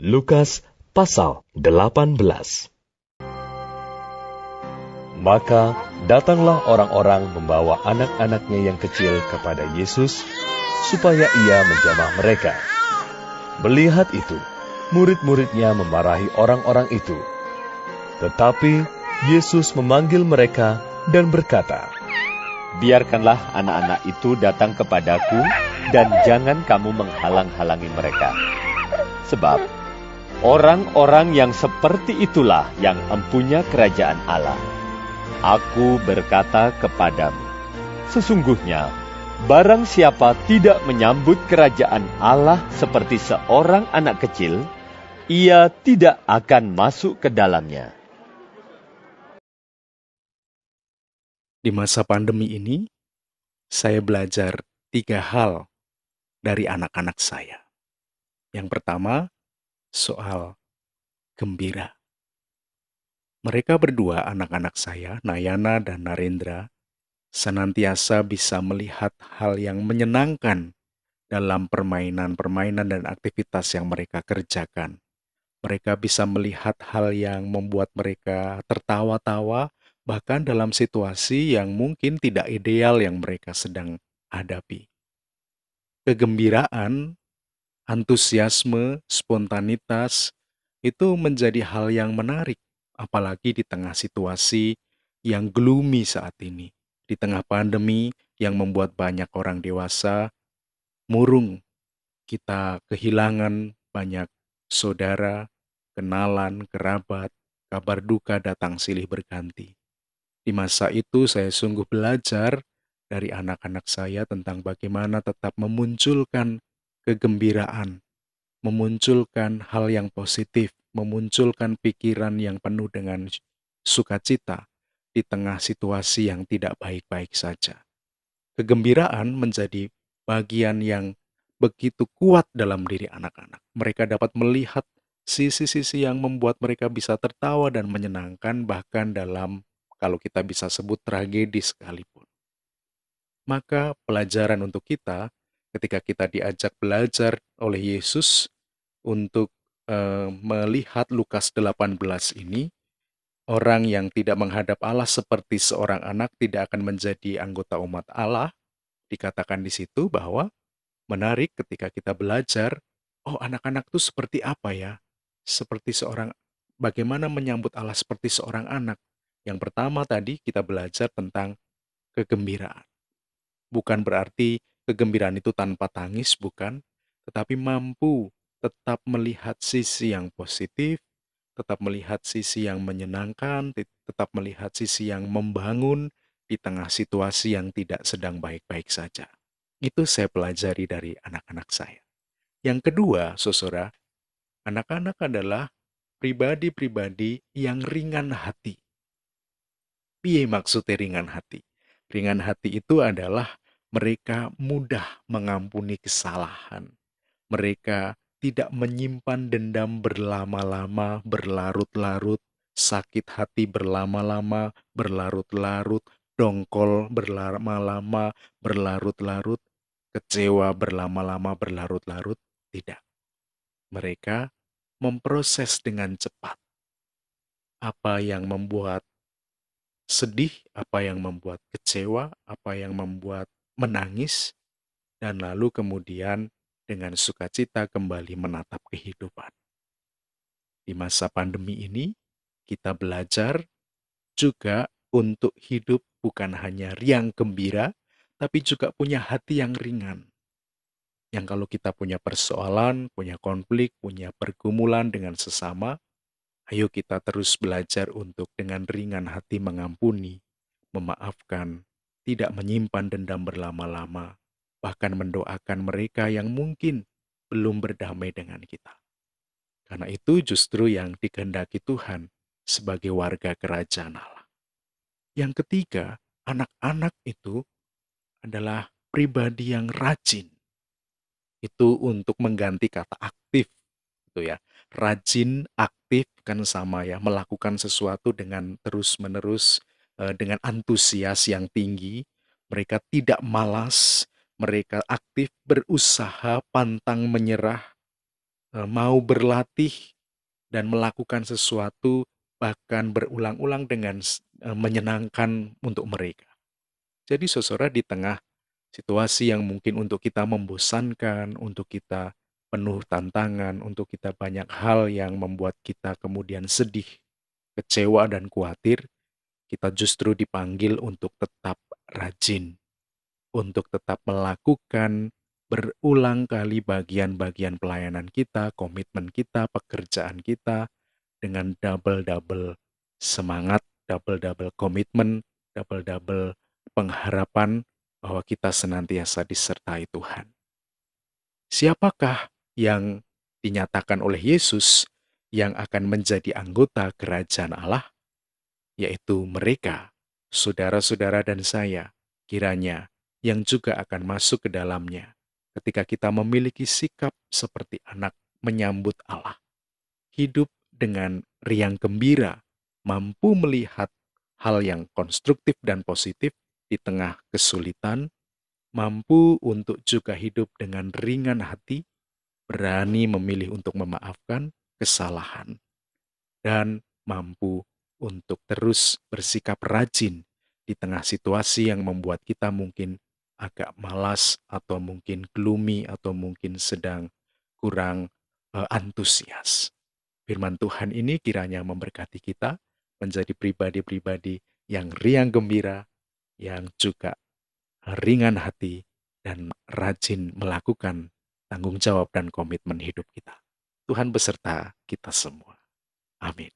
Lukas pasal 18. Maka datanglah orang-orang membawa anak-anaknya yang kecil kepada Yesus, supaya ia menjamah mereka. Melihat itu, murid-muridnya memarahi orang-orang itu. Tetapi Yesus memanggil mereka dan berkata, "Biarkanlah anak-anak itu datang kepadaku, dan jangan kamu menghalang-halangi mereka. Sebab orang-orang yang seperti itulah yang empunya kerajaan Allah. Aku berkata kepadamu, sesungguhnya barang siapa tidak menyambut kerajaan Allah seperti seorang anak kecil, ia tidak akan masuk ke dalamnya." Di masa pandemi ini, saya belajar 3 hal dari anak-anak saya. Yang pertama, soal gembira. Mereka berdua, anak-anak saya, Nayana dan Narendra, senantiasa bisa melihat hal yang menyenangkan dalam permainan-permainan dan aktivitas yang mereka kerjakan. Mereka bisa melihat hal yang membuat mereka tertawa-tawa, bahkan dalam situasi yang mungkin tidak ideal yang mereka sedang hadapi. Kegembiraan, antusiasme, spontanitas, itu menjadi hal yang menarik, apalagi di tengah situasi yang gloomy saat ini. Di tengah pandemi yang membuat banyak orang dewasa murung, kita kehilangan banyak saudara, kenalan, kerabat, kabar duka datang silih berganti. Di masa itu saya sungguh belajar dari anak-anak saya tentang bagaimana tetap memunculkan kegembiraan, memunculkan hal yang positif, memunculkan pikiran yang penuh dengan sukacita di tengah situasi yang tidak baik-baik saja. Kegembiraan menjadi bagian yang begitu kuat dalam diri anak-anak. Mereka dapat melihat sisi-sisi yang membuat mereka bisa tertawa dan menyenangkan, bahkan dalam, kalau kita bisa sebut, tragedi sekalipun. Maka pelajaran untuk kita, ketika kita diajak belajar oleh Yesus untuk melihat Lukas 18 ini, orang yang tidak menghadap Allah seperti seorang anak tidak akan menjadi anggota umat Allah. Dikatakan di situ bahwa menarik ketika kita belajar, oh anak-anak itu seperti apa ya? Seperti bagaimana menyambut Allah seperti seorang anak. Yang pertama tadi kita belajar tentang kegembiraan. Bukan berarti kegembiraan itu tanpa tangis, bukan. Tetapi mampu tetap melihat sisi yang positif, tetap melihat sisi yang menyenangkan, tetap melihat sisi yang membangun di tengah situasi yang tidak sedang baik-baik saja. Itu saya pelajari dari anak-anak saya. Yang kedua, saudara, anak-anak adalah pribadi-pribadi yang ringan hati. Piye maksudnya ringan hati? Ringan hati itu adalah mereka mudah mengampuni kesalahan. Mereka tidak menyimpan dendam berlama-lama, berlarut-larut, sakit hati berlama-lama, berlarut-larut, dongkol berlama-lama, berlarut-larut, kecewa berlama-lama, berlarut-larut. Tidak. Mereka memproses dengan cepat. Apa yang membuat sedih, apa yang membuat kecewa, apa yang membuat menangis, dan lalu kemudian dengan sukacita kembali menatap kehidupan. Di masa pandemi ini, kita belajar juga untuk hidup bukan hanya riang gembira, tapi juga punya hati yang ringan. Yang kalau kita punya persoalan, punya konflik, punya pergumulan dengan sesama, ayo kita terus belajar untuk dengan ringan hati mengampuni, memaafkan, tidak menyimpan dendam berlama-lama, bahkan mendoakan mereka yang mungkin belum berdamai dengan kita. Karena itu justru yang dikehendaki Tuhan sebagai warga kerajaan Allah. Yang ketiga, anak-anak itu adalah pribadi yang rajin. Itu untuk mengganti kata aktif, gitu ya. Rajin, aktif kan sama ya, melakukan sesuatu dengan terus-menerus, dengan antusias yang tinggi. Mereka tidak malas, mereka aktif, berusaha, pantang menyerah, mau berlatih dan melakukan sesuatu bahkan berulang-ulang dengan menyenangkan untuk mereka. Jadi saudara, di tengah situasi yang mungkin untuk kita membosankan, untuk kita penuh tantangan, untuk kita banyak hal yang membuat kita kemudian sedih, kecewa, dan khawatir, kita justru dipanggil untuk tetap rajin, untuk tetap melakukan berulang kali bagian-bagian pelayanan kita, komitmen kita, pekerjaan kita, dengan double-double semangat, double-double komitmen, double-double pengharapan bahwa kita senantiasa disertai Tuhan. Siapakah yang dinyatakan oleh Yesus yang akan menjadi anggota kerajaan Allah? Yaitu mereka, saudara-saudara dan saya, kiranya yang juga akan masuk ke dalamnya ketika kita memiliki sikap seperti anak menyambut Allah. Hidup dengan riang gembira, mampu melihat hal yang konstruktif dan positif di tengah kesulitan, mampu untuk juga hidup dengan ringan hati, berani memilih untuk memaafkan kesalahan, dan mampu untuk terus bersikap rajin di tengah situasi yang membuat kita mungkin agak malas atau mungkin gloomy atau mungkin sedang kurang antusias. Firman Tuhan ini kiranya memberkati kita menjadi pribadi-pribadi yang riang gembira, yang juga ringan hati, dan rajin melakukan tanggung jawab dan komitmen hidup kita. Tuhan beserta kita semua. Amin.